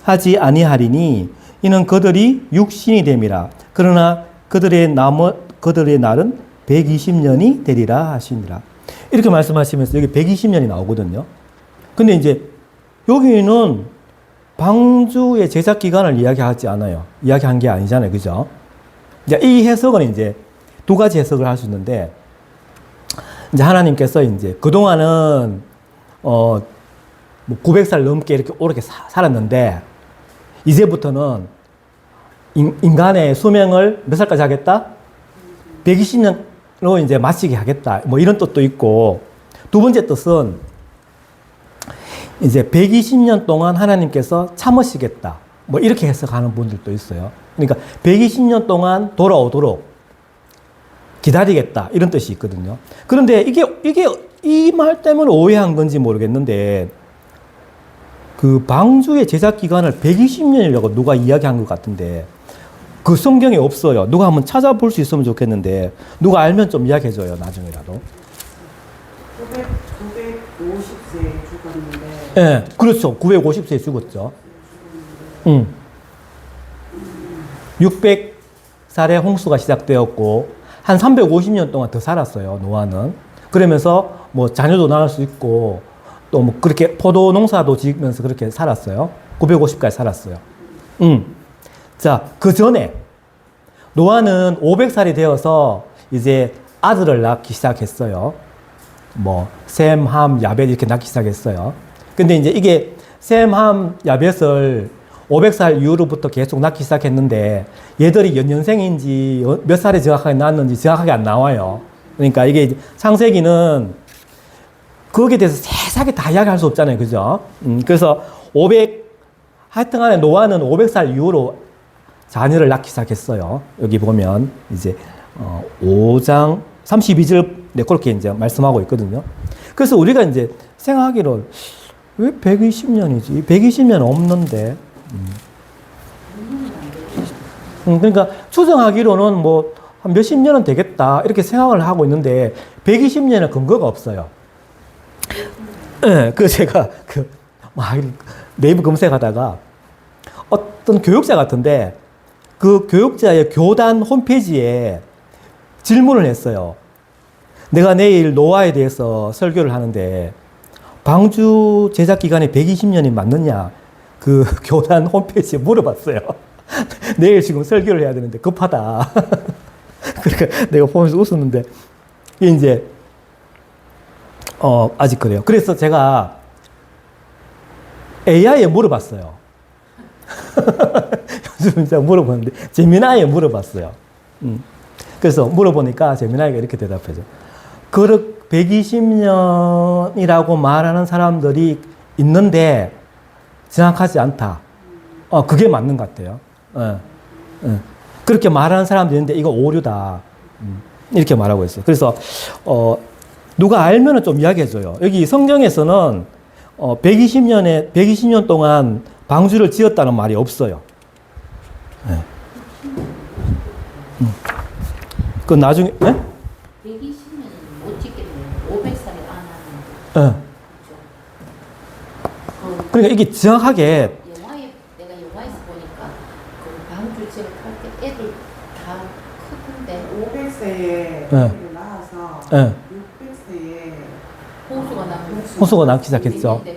하지 아니하리니 이는 그들이 육신이 됨이라. 그러나 그들의 날은 120년이 되리라 하시니라. 이렇게 말씀하시면서 여기 120년이 나오거든요. 근데 이제 여기는 방주의 제작 기간을 이야기하지 않아요. 이야기한 게 아니잖아요. 그죠? 이제 이 해석은 이제 두 가지 해석을 할 수 있는데, 이제 하나님께서 이제 그동안은, 900살 넘게 이렇게 오래 살았는데, 이제부터는 인간의 수명을 몇 살까지 하겠다? 120년으로 이제 마치게 하겠다. 뭐 이런 뜻도 있고, 두 번째 뜻은 이제 120년 동안 하나님께서 참으시겠다. 뭐 이렇게 해석하는 분들도 있어요. 그러니까 120년 동안 돌아오도록 기다리겠다. 이런 뜻이 있거든요. 그런데 이게 이 말 때문에 오해한 건지 모르겠는데, 그 방주의 제작 기간을 120년이라고 누가 이야기한 것 같은데, 그 성경에 없어요. 누가 한번 찾아볼 수 있으면 좋겠는데, 누가 알면 좀 이야기해줘요. 나중에라도. 950세에 죽었는데. 네, 그렇죠. 950세에 죽었죠. 600살에 홍수가 시작되었고, 한 350년 동안 더 살았어요, 노아는. 그러면서 뭐 자녀도 낳을 수 있고, 또 뭐 그렇게 포도 농사도 지으면서 그렇게 살았어요. 950까지 살았어요. 자, 그 전에 노아는 500살이 되어서 이제 아들을 낳기 시작했어요. 뭐 셈, 함, 야벳 이렇게 낳기 시작했어요. 근데 이제 이게 셈, 함, 야벳을 500살 이후로부터 계속 낳기 시작했는데, 얘들이 연년생인지 몇 살에 정확하게 낳았는지 정확하게 안 나와요. 그러니까 이게 창세기는 거기에 대해서 세세하게 다 이야기할 수 없잖아요. 그죠? 그래서 하여튼 간에 노아는 500살 이후로 자녀를 낳기 시작했어요. 여기 보면 이제 5장 32절 네, 그렇게 이제 말씀하고 있거든요. 그래서 우리가 이제 생각하기를 왜 120년이지? 120년 없는데. 그러니까 추정하기로는 뭐 한 몇십 년은 되겠다 이렇게 생각을 하고 있는데 120년의 근거가 없어요. 네, 그 제가 막 네이버 검색하다가 어떤 교육자 같은데 그 교육자의 교단 홈페이지에 질문을 했어요. 내가 내일 노아에 대해서 설교를 하는데 방주 제작 기간이 120년이 맞느냐? 그 교단 홈페이지에 물어봤어요. 내일 지금 설교를 해야 되는데 급하다. 그러니까 내가 보면서 웃었는데 이게 이제 아직 그래요. 그래서 제가 AI에 물어봤어요. 요즘 제가 물어보는데 제미나이에 물어봤어요. 그래서 물어보니까 제미나이가 이렇게 대답해줘. 120년이라고 말하는 사람들이 있는데 정확하지 않다. 그게 맞는 것 같아요. 그렇게 말하는 사람들이 있는데 이거 오류다. 이렇게 말하고 있어요. 그래서 누가 알면은 좀 이야기해줘요. 여기 성경에서는 120년 동안 방주를 지었다는 말이 없어요. 그 나중에, 네? 120년은 못 찍겠네요. 500살이 안 하는. 네. 그러니까 이게 정확하게 내가 영화에서 보니까 그 방주 지역 할때 애들 다 크던데 500세에 네. 애를 낳아서 네. 600세에 호수가 낳기 시작했죠. 애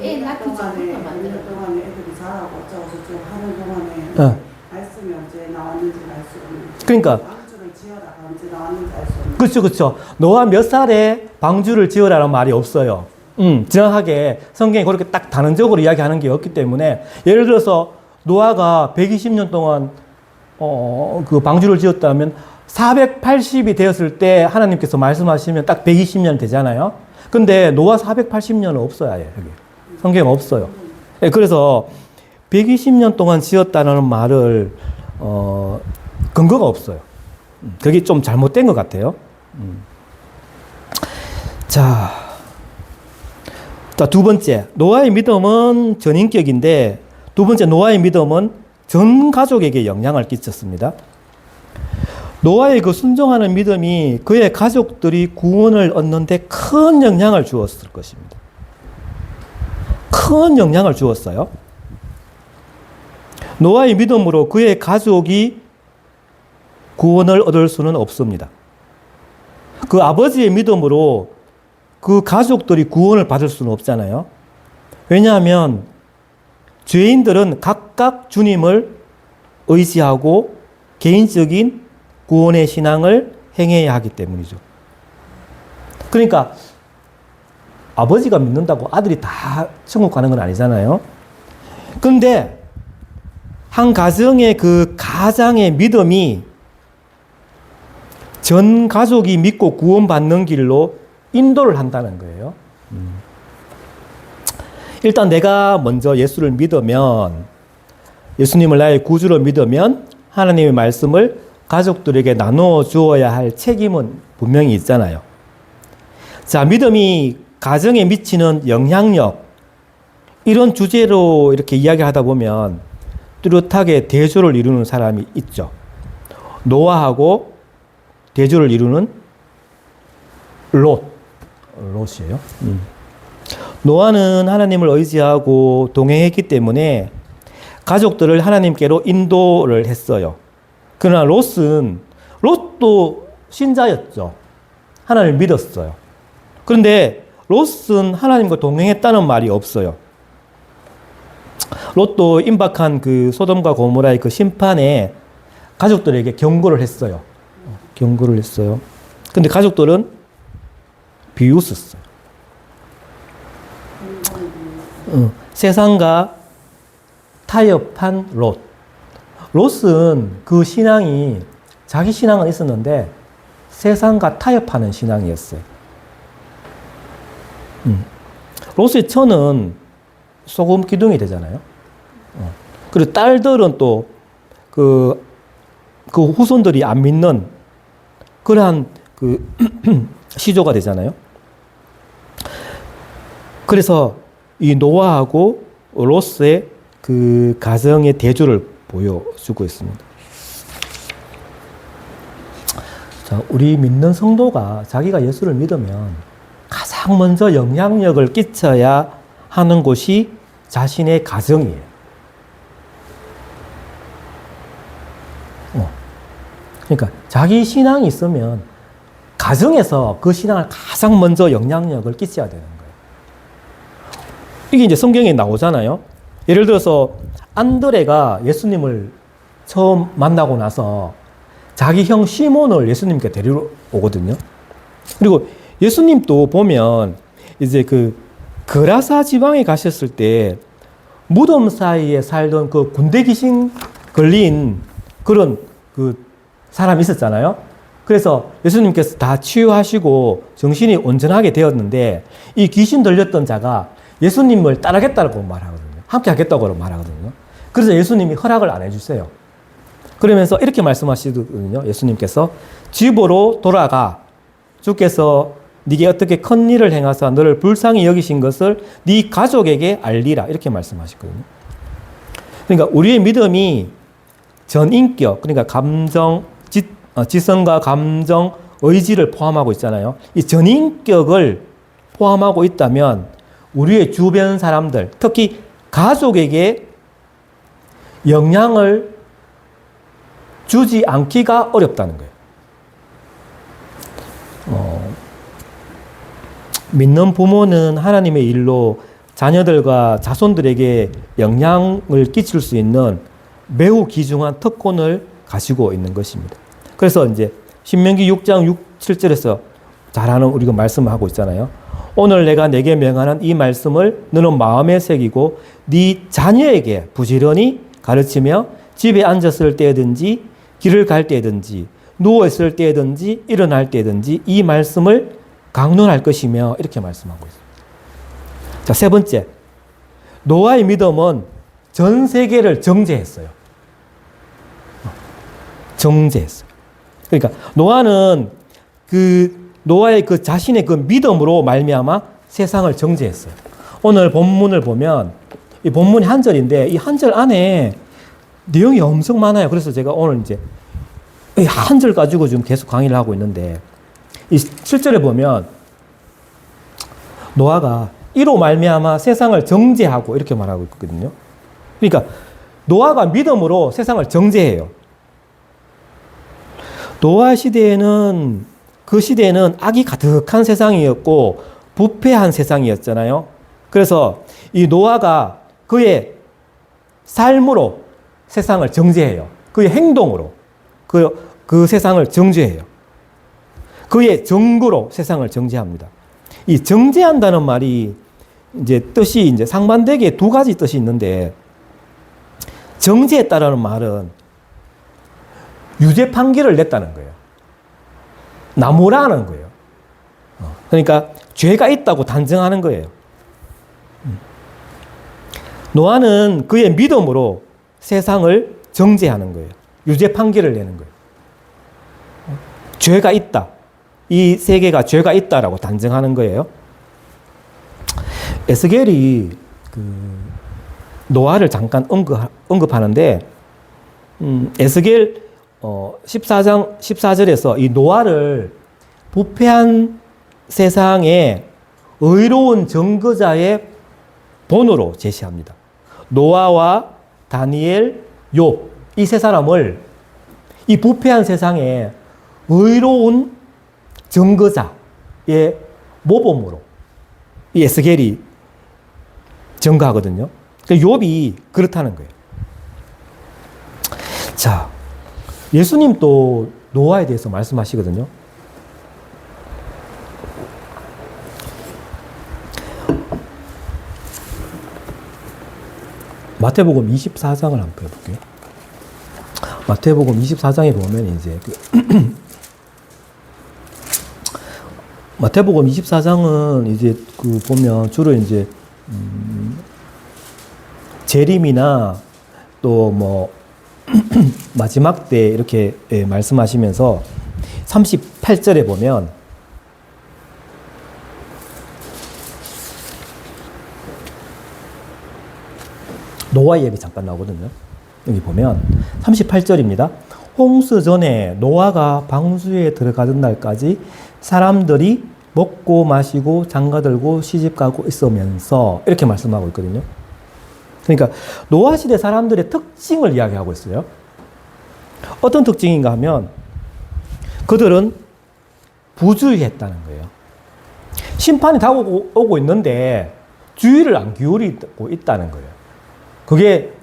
애 낳기 전부터 만들어. 동안에 애들이 자라고 어쩌고 저쩌고 하는 동안에 네. 말씀이 언제 나왔는지 알 수 없는. 그러니까 방주를 지어다가 언제 나왔는지 알 수 없는. 그렇죠, 그렇죠. 노아 몇 살에 방주를 지으라는 말이 없어요. 정확하게 성경이 그렇게 딱 단언적으로 이야기하는 게 없기 때문에 예를 들어서 노아가 120년 동안 그 방주를 지었다면 480이 되었을 때 하나님께서 말씀하시면 딱 120년 되잖아요. 근데 노아 480년은 없어야 해요. 여기. 성경에 없어요. 네, 그래서 120년 동안 지었다는 말을 근거가 없어요. 그게 좀 잘못된 것 같아요. 자, 두 번째, 노아의 믿음은 전인격인데, 두 번째, 노아의 믿음은 전 가족에게 영향을 끼쳤습니다. 노아의 그 순종하는 믿음이 그의 가족들이 구원을 얻는데 큰 영향을 주었을 것입니다. 큰 영향을 주었어요. 노아의 믿음으로 그의 가족이 구원을 얻을 수는 없습니다. 그 아버지의 믿음으로 그 가족들이 구원을 받을 수는 없잖아요. 왜냐하면 죄인들은 각각 주님을 의지하고 개인적인 구원의 신앙을 행해야 하기 때문이죠. 그러니까 아버지가 믿는다고 아들이 다 천국 가는 건 아니잖아요. 그런데 한 가정의 그 가장의 믿음이 전 가족이 믿고 구원받는 길로 인도를 한다는 거예요. 일단 내가 먼저 예수를 믿으면, 예수님을 나의 구주로 믿으면 하나님의 말씀을 가족들에게 나누어 주어야 할 책임은 분명히 있잖아요. 자, 믿음이 가정에 미치는 영향력, 이런 주제로 이렇게 이야기하다 보면 뚜렷하게 대조를 이루는 사람이 있죠. 노아하고 대조를 이루는 롯이에요. 노아는 하나님을 의지하고 동행했기 때문에 가족들을 하나님께로 인도를 했어요. 그러나 롯도 신자였죠. 하나님을 믿었어요. 그런데 롯은 하나님과 동행했다는 말이 없어요. 롯도 임박한 그 소돔과 고모라의 그 심판에 가족들에게 경고를 했어요. 근데 가족들은 비웃었어요. 세상과 타협한 롯은 그 신앙이, 자기 신앙은 있었는데 세상과 타협하는 신앙이었어요. 롯의 처는 소금 기둥이 되잖아요. 그리고 딸들은 또 그 후손들이 안 믿는 그러한 그 시조가 되잖아요. 그래서 이 노아하고 롯의 그 가정의 대조를 보여주고 있습니다. 자, 우리 믿는 성도가 자기가 예수를 믿으면 가장 먼저 영향력을 끼쳐야 하는 곳이 자신의 가정이에요. 그러니까 자기 신앙이 있으면 가정에서 그 신앙을 가장 먼저 영향력을 끼쳐야 되는 거예요. 이게 이제 성경에 나오잖아요. 예를 들어서 안드레가 예수님을 처음 만나고 나서 자기 형 시몬을 예수님께 데리러 오거든요. 그리고 예수님도 보면 이제 그 그라사 지방에 가셨을 때 무덤 사이에 살던 그 군대 귀신 걸린 그런 그 사람이 있었잖아요. 그래서 예수님께서 다 치유하시고 정신이 온전하게 되었는데 이 귀신 들렸던 자가 예수님을 따르겠다고 말하거든요. 함께 하겠다고 말하거든요. 그래서 예수님이 허락을 안 해주세요. 그러면서 이렇게 말씀하시거든요. 예수님께서 집으로 돌아가. 주께서 네게 어떻게 큰 일을 행하사 너를 불쌍히 여기신 것을 네 가족에게 알리라. 이렇게 말씀하시거든요. 그러니까 우리의 믿음이 전인격, 그러니까 감정, 지성과 감정, 의지를 포함하고 있잖아요. 이 전인격을 포함하고 있다면 우리의 주변 사람들, 특히 가족에게 영향을 주지 않기가 어렵다는 거예요. 믿는 부모는 하나님의 일로 자녀들과 자손들에게 영향을 끼칠 수 있는 매우 귀중한 특권을 가지고 있는 것입니다. 그래서 이제 신명기 6장 6, 7절에서 잘 아는 우리가 말씀을 하고 있잖아요. 오늘 내가 내게 명하는 이 말씀을 너는 마음에 새기고 네 자녀에게 부지런히 가르치며 집에 앉았을 때든지 길을 갈 때든지 누워있을 때든지 일어날 때든지 이 말씀을 강론할 것이며 이렇게 말씀하고 있습니다. 자, 세 번째. 노아의 믿음은 전 세계를 정죄했어요. 정죄했어요. 그러니까 노아는 노아의 그 자신의 그 믿음으로 말미암아 세상을 정죄했어요. 오늘 본문을 보면 이 본문이 한 절인데 이 한 절 안에 내용이 엄청 많아요. 그래서 제가 오늘 이제 한 절 가지고 지금 계속 강의를 하고 있는데 이 7절에 보면 노아가 이로 말미암아 세상을 정죄하고 이렇게 말하고 있거든요. 그러니까 노아가 믿음으로 세상을 정죄해요. 노아 시대에는 그 시대에는 악이 가득한 세상이었고 부패한 세상이었잖아요. 그래서 이 노아가 그의 삶으로 세상을 정죄해요. 그의 행동으로 그 세상을 정죄해요. 그의 정구로 세상을 정죄합니다. 이 정죄한다는 말이 이제 뜻이 이제 상반되게 두 가지 뜻이 있는데 정죄했다라는 말은 유죄 판결을 냈다는 거예요. 나무라는 거예요. 그러니까 죄가 있다고 단정하는 거예요. 노아는 그의 믿음으로 세상을 정죄하는 거예요. 유죄 판결을 내는 거예요. 죄가 있다. 이 세계가 죄가 있다라고 단정하는 거예요. 에스겔이 노아를 잠깐 언급하는데 에스겔 14장 14절에서 이 노아를 부패한 세상에 의로운 증거자의 본으로 제시합니다. 노아와 다니엘, 욥 이 세 사람을 이 부패한 세상에 의로운 증거자의 모범으로 이 에스겔이 증거하거든요. 욥이 그렇다는 거예요. 자, 예수님 또 노아에 대해서 말씀하시거든요. 마태복음 24장을 한번 해볼게요. 마태복음 24장에 보면 이제 마태복음 24장은 이제 보면 주로 이제 재림이나 또 뭐 마지막 때 이렇게 말씀하시면서 38절에 보면 노아 이야기 잠깐 나오거든요. 여기 보면 38절입니다. 홍수 전에 노아가 방주에 들어가던 날까지 사람들이 먹고 마시고 장가들고 시집가고 있으면서 이렇게 말씀하고 있거든요. 그러니까 노아 시대 사람들의 특징을 이야기하고 있어요. 어떤 특징인가 하면 그들은 부주의했다는 거예요. 심판이 다가오고 있는데 주의를 안 기울이고 있다는 거예요. 그게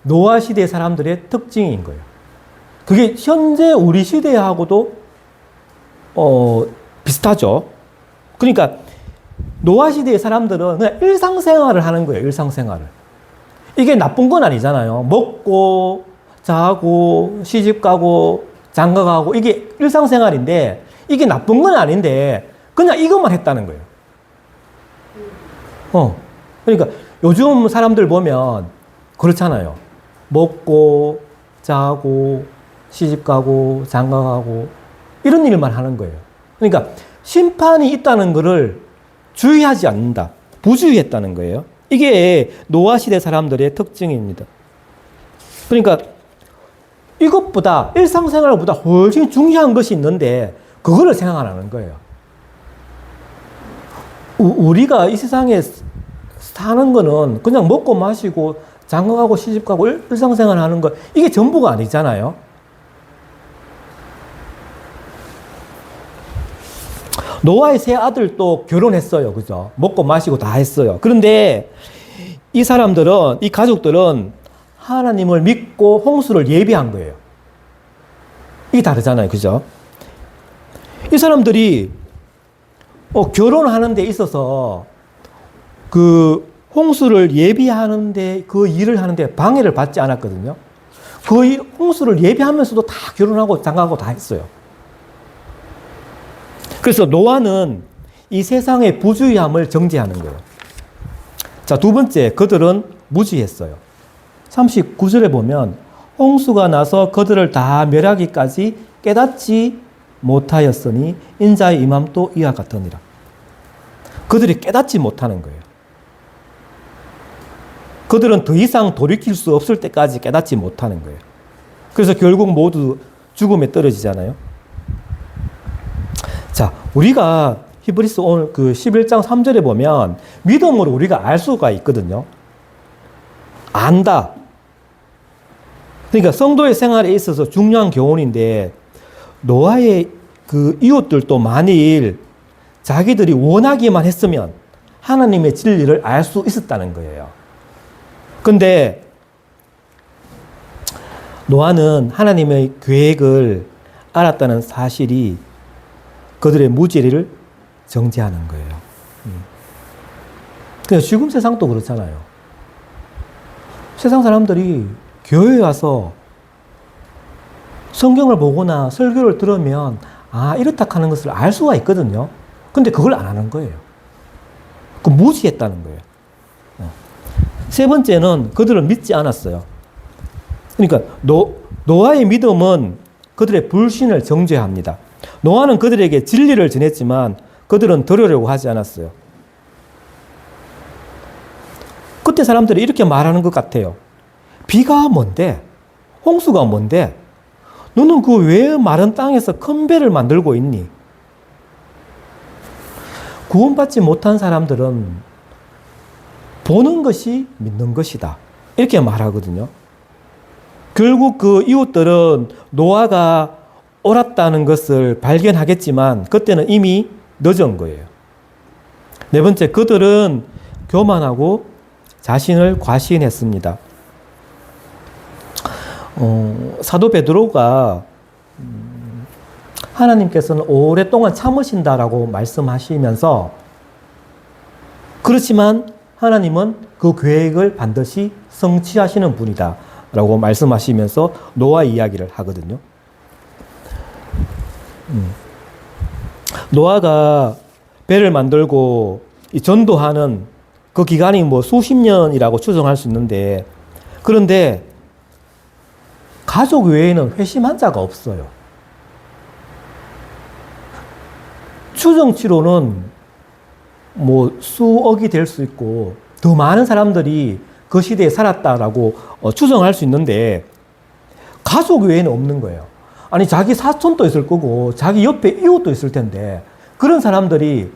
노아 시대 사람들의 특징인 거예요. 그게 현재 우리 시대하고도 비슷하죠. 그러니까 노아 시대의 사람들은 그냥 일상생활을 하는 거예요. 일상생활을. 이게 나쁜 건 아니잖아요. 먹고 자고 시집가고 장가가고 이게 일상생활인데 이게 나쁜 건 아닌데 그냥 이것만 했다는 거예요. 그러니까 요즘 사람들 보면 그렇잖아요. 먹고 자고 시집가고 장가가고 이런 일만 하는 거예요. 그러니까 심판이 있다는 것을 주의하지 않는다. 부주의했다는 거예요. 이게 노아 시대 사람들의 특징입니다. 그러니까 이것보다 일상생활보다 훨씬 중요한 것이 있는데 그거를 생각 안 하는 거예요. 우리가 이 세상에 사는 거는 그냥 먹고 마시고 장가가고 시집가고 일상생활 하는 거 이게 전부가 아니잖아요. 노아의 세 아들도 결혼했어요. 그죠? 먹고 마시고 다 했어요. 그런데 이 사람들은, 이 가족들은 하나님을 믿고 홍수를 예비한 거예요. 이게 다르잖아요. 그죠? 이 사람들이 결혼하는 데 있어서 그 홍수를 예비하는데 그 일을 하는데 방해를 받지 않았거든요. 그 홍수를 예비하면서도 다 결혼하고 장가가고 다 했어요. 그래서 노아는 이 세상의 부주의함을 정죄하는 거예요. 자, 두 번째, 그들은 무지했어요. 39절에 보면 홍수가 나서 그들을 다 멸하기까지 깨닫지 못하였으니 인자의 임함도 이와 같으니라. 그들이 깨닫지 못하는 거예요. 그들은 더 이상 돌이킬 수 없을 때까지 깨닫지 못하는 거예요. 그래서 결국 모두 죽음에 떨어지잖아요. 자, 우리가 히브리서 오늘 그 11장 3절에 보면 믿음으로 우리가 알 수가 있거든요. 안다. 그러니까 성도의 생활에 있어서 중요한 교훈인데 노아의 그 이웃들도 만일 자기들이 원하기만 했으면 하나님의 진리를 알 수 있었다는 거예요. 근데 노아는 하나님의 계획을 알았다는 사실이 그들의 무지를 정죄하는 거예요. 그냥 지금 세상도 그렇잖아요. 세상 사람들이 교회에 와서 성경을 보거나 설교를 들으면 이렇다 하는 것을 알 수가 있거든요. 근데 그걸 안 하는 거예요. 그 무지했다는 거예요. 세 번째는 그들은 믿지 않았어요. 그러니까 노아의 믿음은 그들의 불신을 정죄합니다. 노아는 그들에게 진리를 전했지만 그들은 들으려고 하지 않았어요. 그때 사람들이 이렇게 말하는 것 같아요. 비가 뭔데? 홍수가 뭔데? 너는 그 왜 마른 땅에서 큰 배를 만들고 있니? 구원받지 못한 사람들은 보는 것이 믿는 것이다. 이렇게 말하거든요. 결국 그 이웃들은 노아가 옳았다는 것을 발견하겠지만 그때는 이미 늦은 거예요. 네 번째, 그들은 교만하고 자신을 과시했습니다. 사도 베드로가 하나님께서는 오랫동안 참으신다라고 말씀하시면서 그렇지만 하나님은 그 계획을 반드시 성취하시는 분이다 라고 말씀하시면서 노아 이야기를 하거든요. 노아가 배를 만들고 전도하는 그 기간이 뭐 수십 년이라고 추정할 수 있는데 그런데 가족 외에는 회심한 자가 없어요. 추정치로는 뭐 수억이 될 수 있고 더 많은 사람들이 그 시대에 살았다라고 추정할 수 있는데 가족 외에는 없는 거예요. 아니 자기 사촌도 있을 거고 자기 옆에 이웃도 있을 텐데 그런 사람들이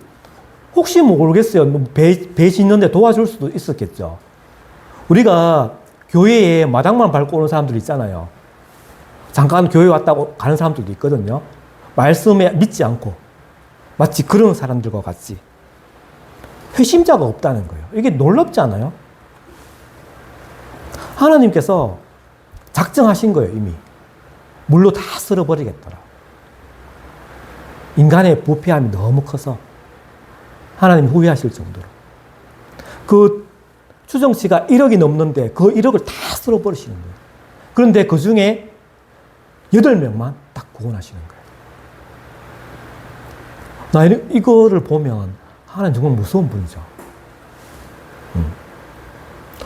혹시 모르겠어요. 뭐 배 짓는데 도와줄 수도 있었겠죠. 우리가 교회에 마당만 밟고 오는 사람들 있잖아요. 잠깐 교회 왔다고 가는 사람들도 있거든요. 말씀에 믿지 않고 마치 그런 사람들과 같이 회심자가 없다는 거예요. 이게 놀랍지 않아요? 하나님께서 작정하신 거예요, 이미. 물로 다 쓸어버리겠더라. 인간의 부패함이 너무 커서 하나님 후회하실 정도로. 그 추정치가 1억이 넘는데 그 1억을 다 쓸어버리시는 거예요. 그런데 그 중에 8명만 딱 구원하시는 거예요. 나 이거를 보면 하나님 정말 무서운 분이죠.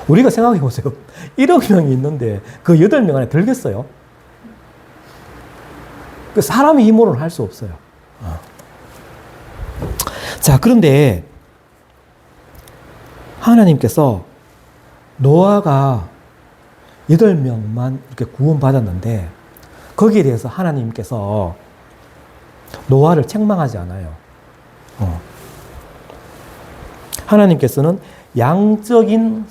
우리가 생각해 보세요. 1억 명이 있는데 그 8명 안에 들겠어요? 그 사람의 힘으로는 할 수 없어요. 자, 그런데 하나님께서 노아가 8명만 이렇게 구원받았는데 거기에 대해서 하나님께서 노아를 책망하지 않아요. 하나님께서는 양적인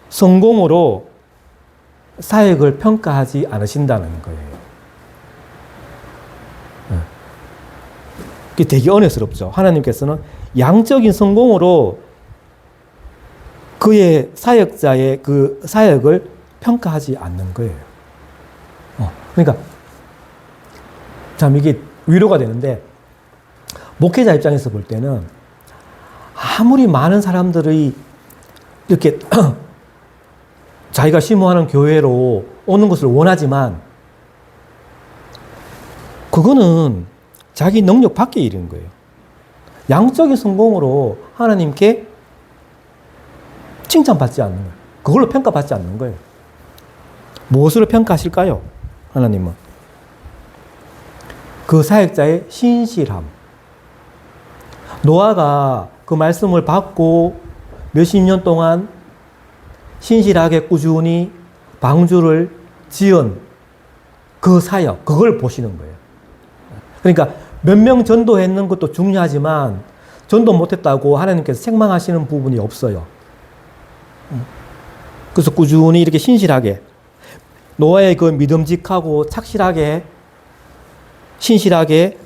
성공으로 사역을 평가하지 않으신다는 거예요. 그게 되게 은혜스럽죠. 하나님께서는 양적인 성공으로 그의 사역자의 그 사역을 평가하지 않는 거예요. 그러니까 참 이게 위로가 되는데 목회자 입장에서 볼 때는 아무리 많은 사람들이 이렇게 자기가 심호하는 교회로 오는 것을 원하지만 그거는 자기 능력 밖의 일인 거예요. 양적인 성공으로 하나님께 칭찬받지 않는 거예요. 그걸로 평가받지 않는 거예요. 무엇으로 평가하실까요? 하나님은 그 사역자의 신실함. 노아가 그 말씀을 받고 몇십 년 동안 신실하게 꾸준히 방주를 지은 그 사역, 그걸 보시는 거예요. 그러니까 몇 명 전도했는 것도 중요하지만 전도 못했다고 하나님께서 책망하시는 부분이 없어요. 그래서 꾸준히 이렇게 신실하게 노아의 그 믿음직하고 착실하게 신실하게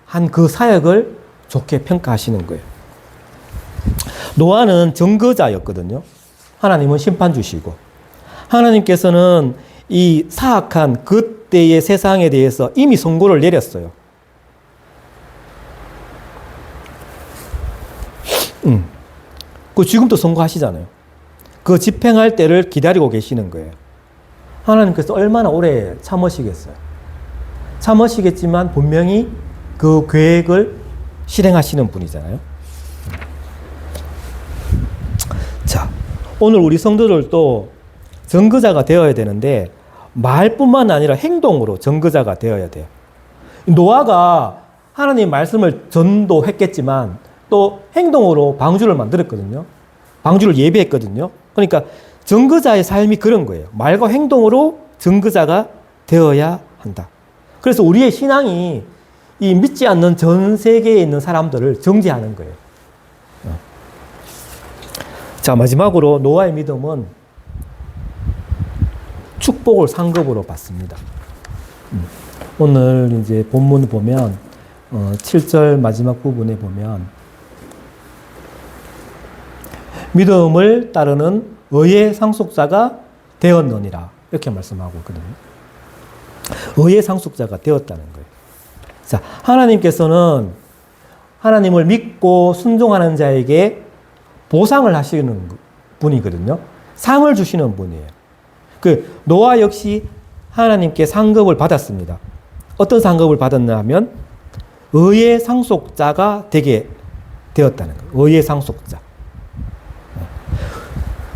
한 그 사역을 좋게 평가하시는 거예요. 노아는 정거자였거든요. 하나님은 심판주시고 하나님께서는 이 사악한 그때의 세상에 대해서 이미 선고를 내렸어요. 그 지금도 선고하시잖아요. 그 집행할 때를 기다리고 계시는 거예요. 하나님께서 얼마나 오래 참으시겠어요. 참으시겠지만 분명히 그 계획을 실행하시는 분이잖아요. 자, 오늘 우리 성도들도 정거자가 되어야 되는데 말뿐만 아니라 행동으로 정거자가 되어야 돼요. 노아가 하나님 말씀을 전도했겠지만 또 행동으로 방주를 만들었거든요. 방주를 예배했거든요. 그러니까 정거자의 삶이 그런 거예요. 말과 행동으로 정거자가 되어야 한다. 그래서 우리의 신앙이 이 믿지 않는 전 세계에 있는 사람들을 정죄하는 거예요. 자, 마지막으로 노아의 믿음은 축복을 상급으로 받습니다. 오늘 이제 본문을 보면 7절 마지막 부분에 보면 믿음을 따르는 의의 상속자가 되었느니라 이렇게 말씀하고 있거든요. 의의 상속자가 되었다는 거예요. 자, 하나님께서는 하나님을 믿고 순종하는 자에게 보상을 하시는 분이거든요. 상을 주시는 분이에요. 그 노아 역시 하나님께 상급을 받았습니다. 어떤 상급을 받았냐 하면 의의 상속자가 되게 되었다는 거예요. 의의 상속자.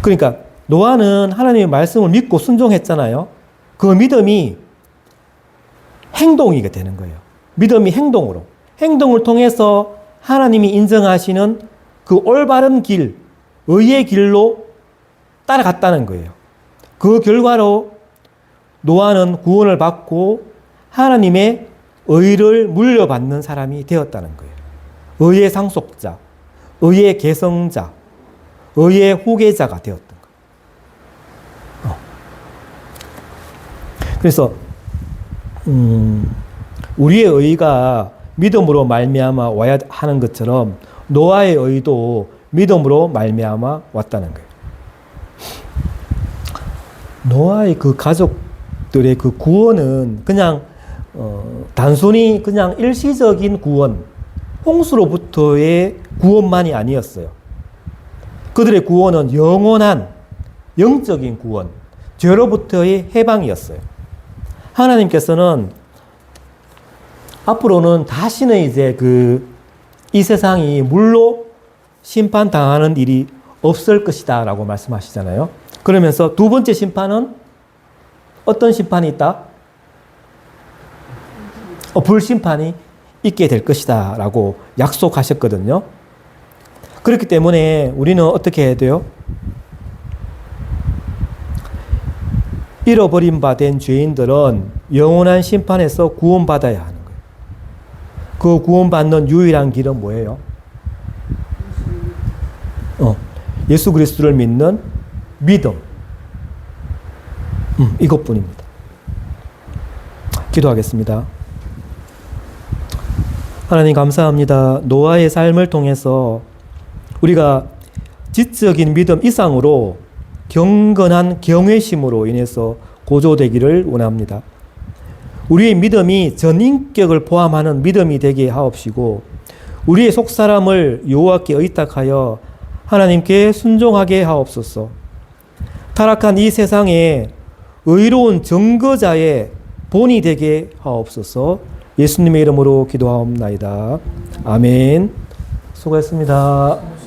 그러니까 노아는 하나님의 말씀을 믿고 순종했잖아요. 그 믿음이 행동이 되는 거예요. 믿음이 행동으로. 행동을 통해서 하나님이 인정하시는 그 올바른 길, 의의 길로 따라갔다는 거예요. 그 결과로 노아는 구원을 받고 하나님의 의를 물려받는 사람이 되었다는 거예요. 의의 상속자, 의의 계승자, 의의 후계자가 되었던 거예요. 그래서 우리의 의가 믿음으로 말미암아 와야 하는 것처럼 노아의 의도 믿음으로 말미암아 왔다는 거예요. 노아의 그 가족들의 그 구원은 그냥 단순히 그냥 일시적인 구원, 홍수로부터의 구원만이 아니었어요. 그들의 구원은 영원한 영적인 구원, 죄로부터의 해방이었어요. 하나님께서는 앞으로는 다시는 이제 이 세상이 물로 심판당하는 일이 없을 것이다 라고 말씀하시잖아요. 그러면서 두 번째 심판은 어떤 심판이 있다? 불심판이 있게 될 것이다 라고 약속하셨거든요. 그렇기 때문에 우리는 어떻게 해야 돼요? 잃어버린 바 된 죄인들은 영원한 심판에서 구원받아야 하는 거예요. 그 구원받는 유일한 길은 뭐예요? 예수 그리스도를 믿는 믿음. 이것뿐입니다. 기도하겠습니다. 하나님 감사합니다. 노아의 삶을 통해서 우리가 지적인 믿음 이상으로 경건한 경외심으로 인해서 고조되기를 원합니다. 우리의 믿음이 전인격을 포함하는 믿음이 되게 하옵시고 우리의 속사람을 여호와께 의탁하여 하나님께 순종하게 하옵소서. 타락한 이 세상에 의로운 증거자의 본이 되게 하옵소서. 예수님의 이름으로 기도하옵나이다. 아멘. 수고했습니다.